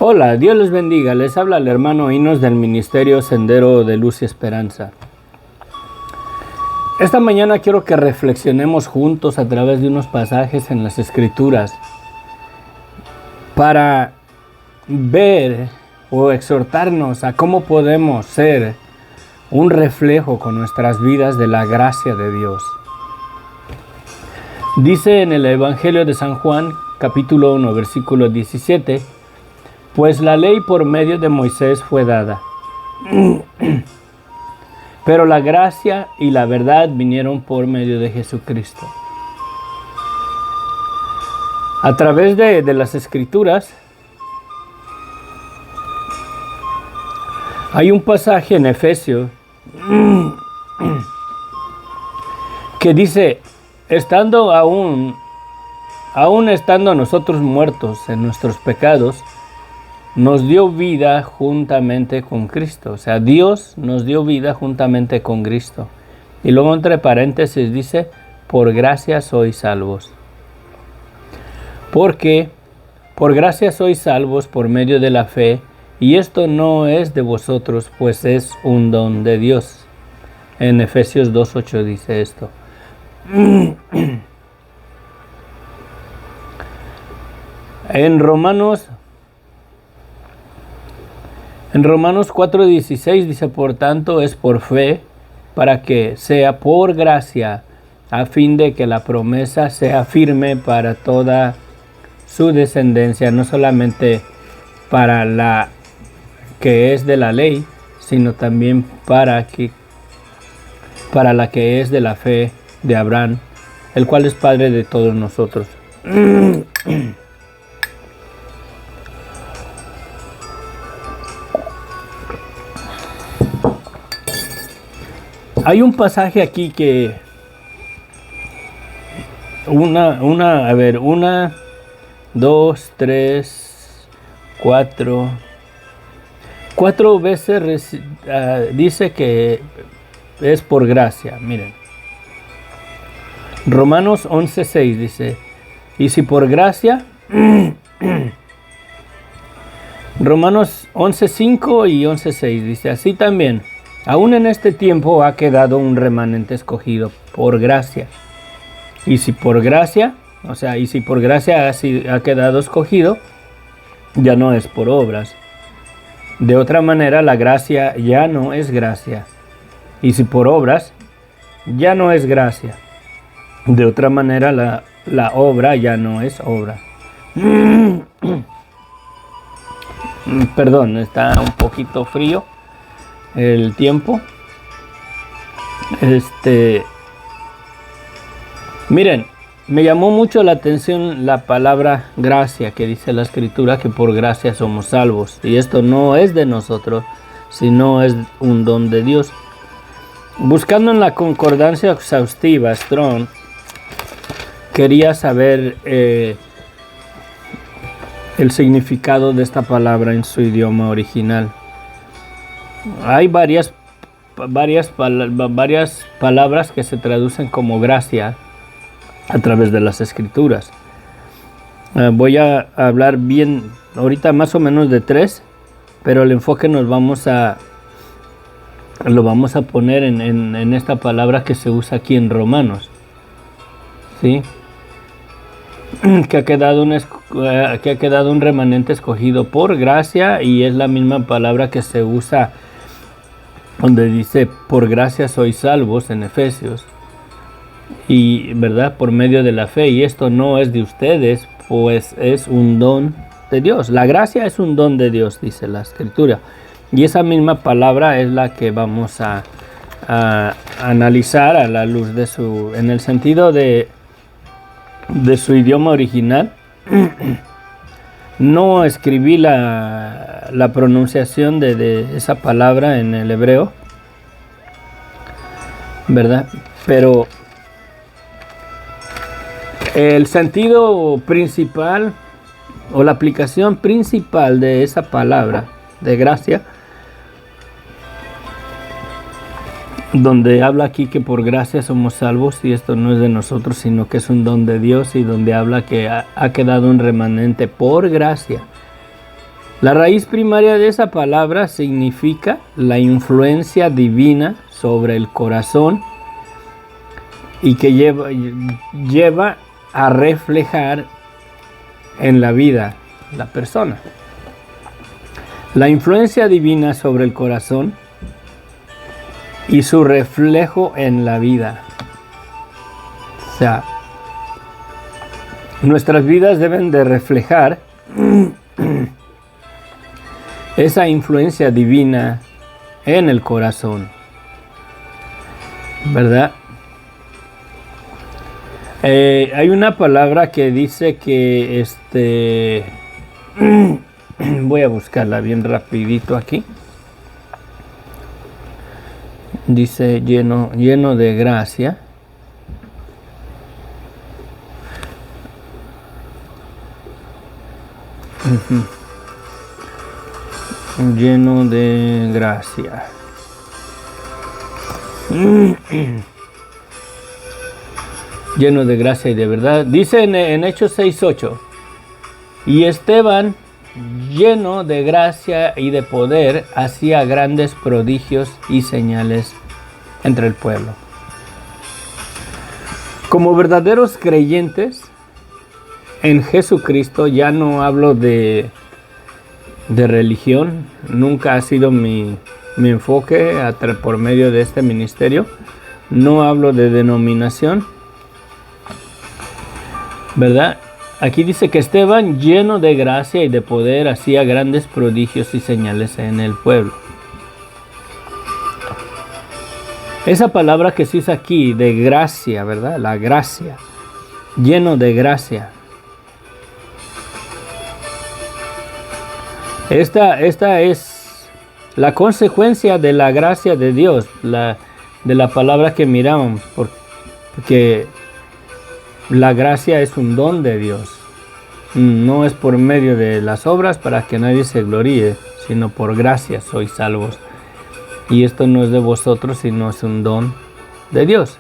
Hola, Dios les bendiga. Les habla el hermano Inos del Ministerio Sendero de Luz y Esperanza. Esta mañana quiero que reflexionemos juntos a través de unos pasajes en las Escrituras para ver o exhortarnos a cómo podemos ser un reflejo con nuestras vidas de la gracia de Dios. Dice en el Evangelio de San Juan, capítulo 1, versículo 17, pues la ley por medio de Moisés fue dada, pero la gracia y la verdad vinieron por medio de Jesucristo. A través de las Escrituras hay un pasaje en Efesios que dice, aún estando nosotros muertos en nuestros pecados, nos dio vida juntamente con Cristo. O sea, Dios nos dio vida juntamente con Cristo. Y luego entre paréntesis dice, por gracia sois salvos. Porque por gracia sois salvos por medio de la fe, y esto no es de vosotros, pues es un don de Dios. En Efesios 2:8 dice esto. En Romanos 4:16 dice, por tanto es por fe, para que sea por gracia, a fin de que la promesa sea firme para toda su descendencia, no solamente para la que es de la ley, sino también para la que es de la fe de Abraham, el cual es padre de todos nosotros. Hay un pasaje aquí que una, dos, tres, cuatro veces dice que es por gracia. Miren, Romanos 11:6 dice, y si por gracia, Romanos 11:5 y 11:6 dice, así también, aún en este tiempo ha quedado un remanente escogido por gracia. Y si por gracia ha quedado escogido, ya no es por obras. De otra manera, la gracia ya no es gracia. Y si por obras, ya no es gracia. De otra manera, la obra ya no es obra. Perdón, está un poquito frío el tiempo. Miren, me llamó mucho la atención la palabra gracia que dice la Escritura, que por gracia somos salvos. Y esto no es de nosotros, sino es un don de Dios. Buscando en la concordancia exhaustiva, Strong quería saber el significado de esta palabra en su idioma original. Hay varias palabras que se traducen como gracia a través de las Escrituras. Voy a hablar bien ahorita más o menos de tres, pero el enfoque lo vamos a poner en esta palabra que se usa aquí en Romanos, ¿sí? Que ha quedado un remanente escogido por gracia, y es la misma palabra que se usa donde dice por gracia sois salvos en Efesios, y verdad, por medio de la fe, y esto no es de ustedes, pues es un don de Dios. La gracia es un don de Dios, dice la Escritura, y esa misma palabra es la que vamos a analizar a la luz en el sentido de su idioma original. No escribí la pronunciación de esa palabra en el hebreo, ¿verdad? Pero el sentido principal o la aplicación principal de esa palabra de gracia, donde habla aquí que por gracia somos salvos, y esto no es de nosotros, sino que es un don de Dios, y donde habla que ha quedado un remanente por gracia. La raíz primaria de esa palabra significa la influencia divina sobre el corazón y que lleva a reflejar en la vida la persona. La influencia divina sobre el corazón y su reflejo en la vida. O sea, nuestras vidas deben de reflejar esa influencia divina en el corazón, ¿verdad? Hay una palabra que dice que voy a buscarla bien rapidito aquí. Dice lleno de gracia. Lleno de gracia. Lleno de gracia y de verdad. Dice en Hechos 6:8. Y Esteban, lleno de gracia y de poder, hacía grandes prodigios y señales entre el pueblo. Como verdaderos creyentes en Jesucristo, ya no hablo de religión, nunca ha sido mi enfoque por medio de este ministerio. No hablo de denominación, ¿verdad? Aquí dice que Esteban, lleno de gracia y de poder, hacía grandes prodigios y señales en el pueblo. Esa palabra que se usa aquí, de gracia, ¿verdad? La gracia, lleno de gracia. Esta es la consecuencia de la gracia de Dios, de la palabra que miramos, porque la gracia es un don de Dios. No es por medio de las obras para que nadie se gloríe, sino por gracia sois salvos. Y esto no es de vosotros, sino es un don de Dios.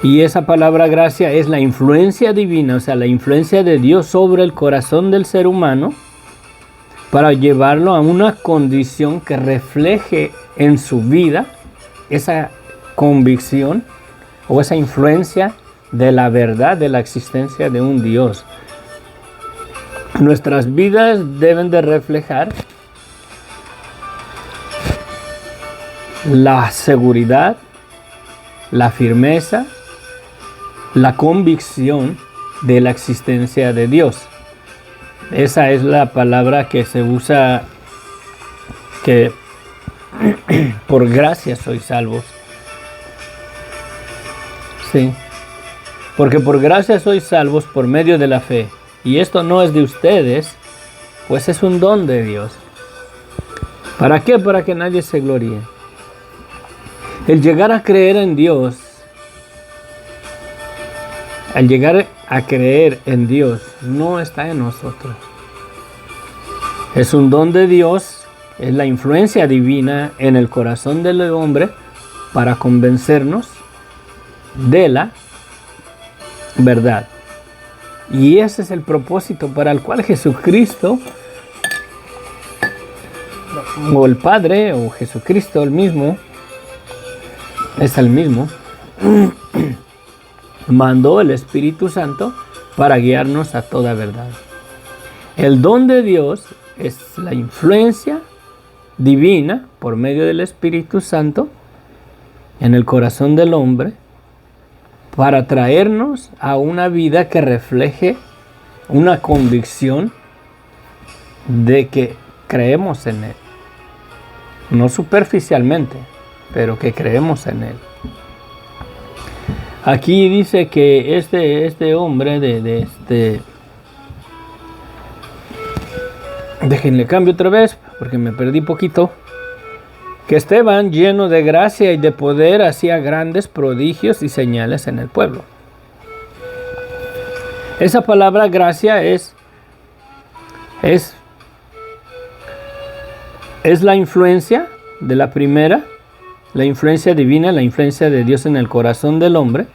Y esa palabra gracia es la influencia divina, o sea, la influencia de Dios sobre el corazón del ser humano para llevarlo a una condición que refleje en su vida esa convicción o esa influencia de la verdad de la existencia de un Dios. Nuestras vidas deben de reflejar la seguridad, la firmeza, la convicción de la existencia de Dios. Esa es la palabra que se usa, que por gracia sois salvos. Sí, porque por gracia sois salvos por medio de la fe. Y esto no es de ustedes, pues es un don de Dios. ¿Para qué? Para que nadie se gloríe. El llegar a creer en Dios, al llegar a creer en Dios, no está en nosotros. Es un don de Dios, es la influencia divina en el corazón del hombre para convencernos de la verdad. Y ese es el propósito para el cual Jesucristo, o el Padre, o Jesucristo el mismo, es el mismo, mandó el Espíritu Santo para guiarnos a toda verdad. El don de Dios es la influencia divina por medio del Espíritu Santo en el corazón del hombre para traernos a una vida que refleje una convicción de que creemos en Él. No superficialmente, pero que creemos en Él. Aquí dice que este hombre déjenle cambio otra vez porque me perdí poquito. Que Esteban, lleno de gracia y de poder, hacía grandes prodigios y señales en el pueblo. Esa palabra gracia es la influencia de la primera, la influencia divina, la influencia de Dios en el corazón del hombre,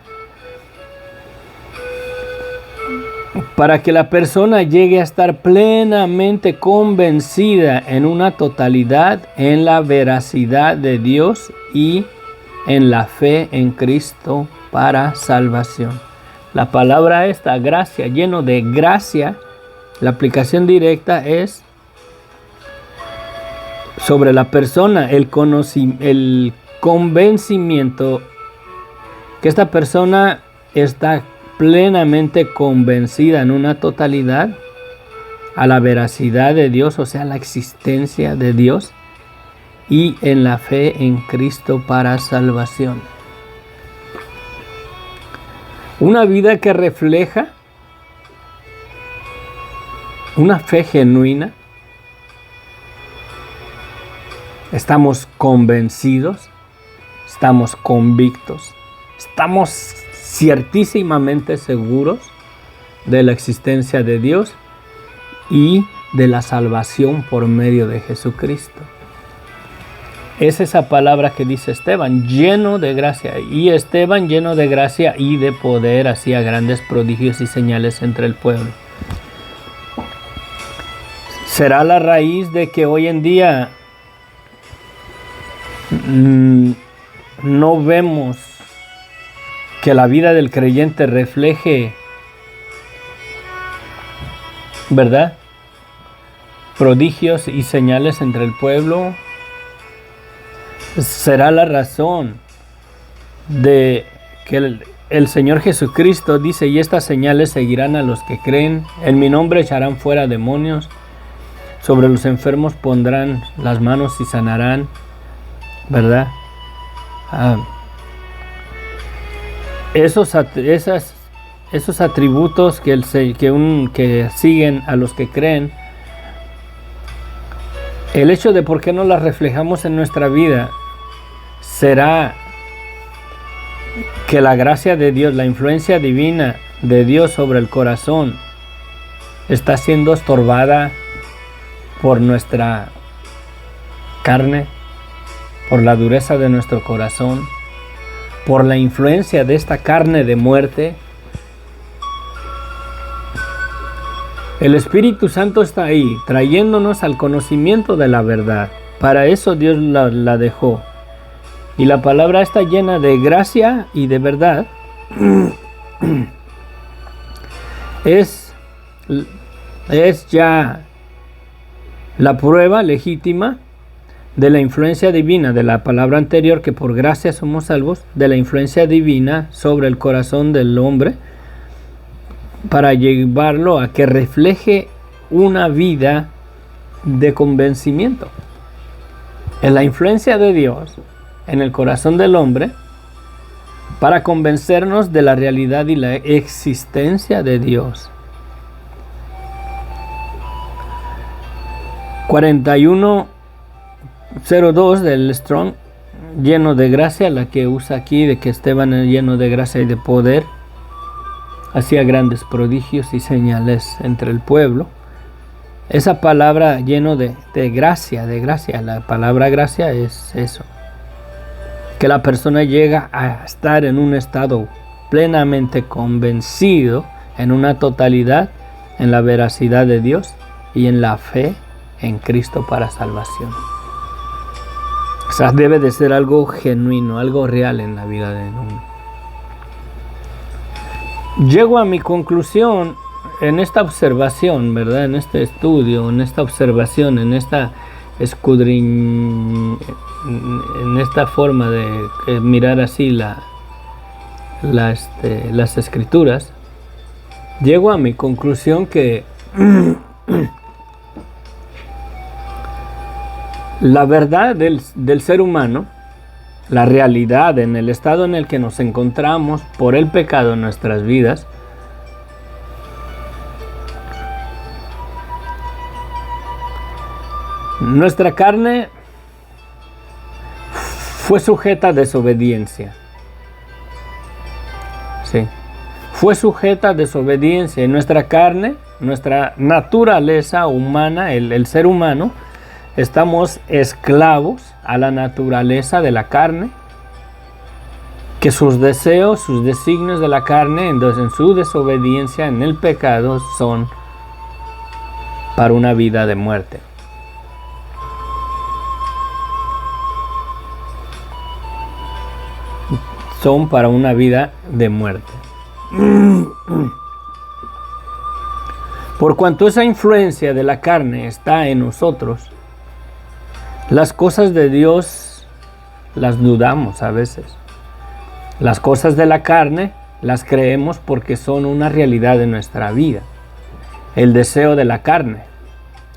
para que la persona llegue a estar plenamente convencida en una totalidad en la veracidad de Dios y en la fe en Cristo para salvación. La palabra esta, gracia, lleno de gracia, la aplicación directa es sobre la persona, el convencimiento que esta persona está plenamente convencida en una totalidad a la veracidad de Dios, o sea, la existencia de Dios, y en la fe en Cristo para salvación. Una vida que refleja una fe genuina. Estamos convencidos, estamos convictos, estamos ciertísimamente seguros de la existencia de Dios y de la salvación por medio de Jesucristo. Es esa palabra que dice Esteban, lleno de gracia. Y Esteban, lleno de gracia y de poder, hacía grandes prodigios y señales entre el pueblo. ¿Será la raíz de que hoy en día no vemos que la vida del creyente refleje, ¿verdad?, prodigios y señales entre el pueblo? Será la razón de que el Señor Jesucristo dice: y estas señales seguirán a los que creen, en mi nombre echarán fuera demonios, sobre los enfermos pondrán las manos y sanarán, ¿verdad? Esos atributos que siguen a los que creen, el hecho de por qué no las reflejamos en nuestra vida, será que la gracia de Dios, la influencia divina de Dios sobre el corazón, está siendo estorbada por nuestra carne, por la dureza de nuestro corazón, por la influencia de esta carne de muerte. El Espíritu Santo está ahí, trayéndonos al conocimiento de la verdad. Para eso Dios la dejó. Y la palabra está llena de gracia y de verdad. Es ya la prueba legítima de la influencia divina, de la palabra anterior, que por gracia somos salvos, de la influencia divina sobre el corazón del hombre, para llevarlo a que refleje una vida de convencimiento. En la influencia de Dios en el corazón del hombre, para convencernos de la realidad y la existencia de Dios. 41:02 del Strong, lleno de gracia, la que usa aquí, de que Esteban es lleno de gracia y de poder, hacía grandes prodigios y señales entre el pueblo. Esa palabra lleno de gracia, la palabra gracia es eso, que la persona llega a estar en un estado plenamente convencido, en una totalidad, en la veracidad de Dios y en la fe en Cristo para salvación. O sea, debe de ser algo genuino, algo real en la vida de uno. Llego a mi conclusión en esta observación, ¿verdad? En este estudio, en esta observación, en esta en esta forma de mirar así las escrituras. Llego a mi conclusión que la verdad del ser humano, la realidad en el estado en el que nos encontramos por el pecado en nuestras vidas, nuestra carne fue sujeta a desobediencia. Sí. Fue sujeta a desobediencia. En nuestra carne, nuestra naturaleza humana, el ser humano, estamos esclavos a la naturaleza de la carne. que sus deseos, sus designios de la carne, entonces en su desobediencia, en el pecado, son para una vida de muerte. Son para una vida de muerte. Por cuanto esa influencia de la carne está en nosotros, las cosas de Dios las dudamos a veces. Las cosas de la carne las creemos porque son una realidad de nuestra vida. El deseo de la carne.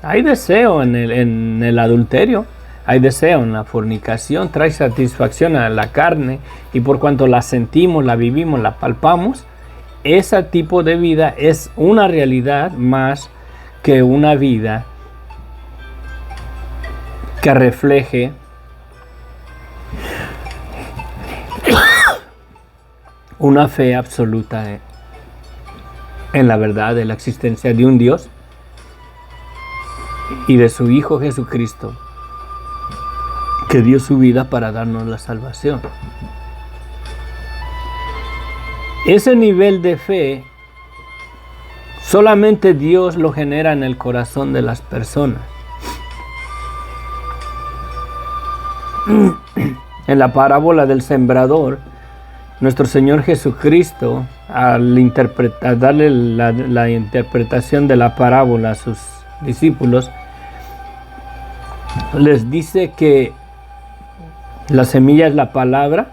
Hay deseo en el adulterio, hay deseo en la fornicación, trae satisfacción a la carne, y por cuanto la sentimos, la vivimos, la palpamos, ese tipo de vida es una realidad más que una vida que refleje una fe absoluta en la verdad de la existencia de un Dios y de su Hijo Jesucristo, que dio su vida para darnos la salvación. Ese nivel de fe solamente Dios lo genera en el corazón de las personas. En la parábola del sembrador, nuestro Señor Jesucristo, al darle la interpretación de la parábola a sus discípulos, les dice que la semilla es la palabra,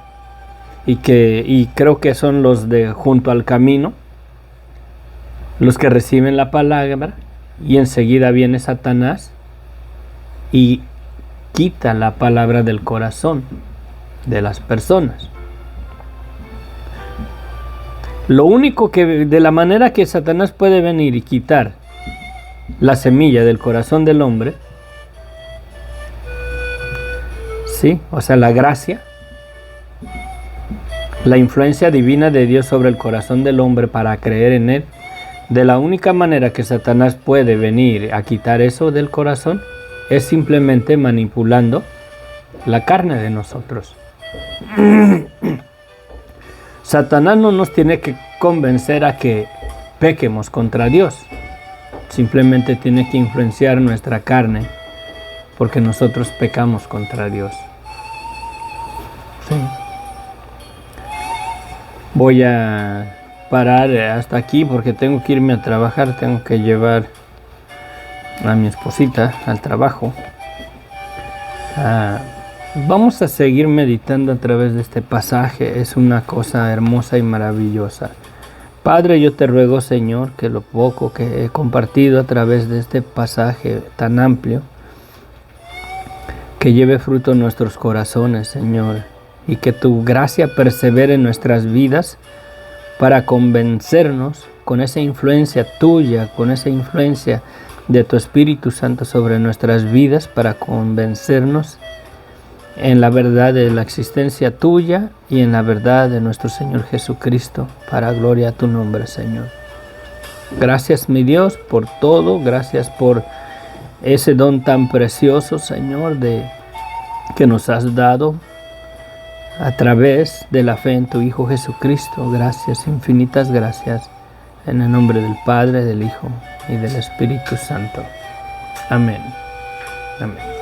y creo que son los de junto al camino, los que reciben la palabra, y enseguida viene Satanás y quita la palabra del corazón de las personas. Lo único que, de la manera que Satanás puede venir y quitar la semilla del corazón del hombre, ¿sí? O sea, la gracia, la influencia divina de Dios sobre el corazón del hombre para creer en él, de la única manera que Satanás puede venir a quitar eso del corazón es simplemente manipulando la carne de nosotros. Satanás no nos tiene que convencer a que pequemos contra Dios. Simplemente tiene que influenciar nuestra carne, porque nosotros pecamos contra Dios. Sí. Voy a parar hasta aquí porque tengo que irme a trabajar. Tengo que llevar a mi esposita al trabajo. Vamos a seguir meditando a través de este pasaje. Es una cosa hermosa y maravillosa. Padre, yo te ruego, Señor, que lo poco que he compartido a través de este pasaje tan amplio, que lleve fruto en nuestros corazones, Señor, y que tu gracia persevere en nuestras vidas para convencernos con esa influencia tuya, con esa influencia de tu Espíritu Santo sobre nuestras vidas, para convencernos en la verdad de la existencia tuya y en la verdad de nuestro Señor Jesucristo, para gloria a tu nombre, Señor. Gracias, mi Dios, por todo. Gracias por ese don tan precioso, Señor, que nos has dado a través de la fe en tu Hijo Jesucristo. Gracias, infinitas gracias, en el nombre del Padre, del Hijo y del Espíritu Santo. Amén. Amén.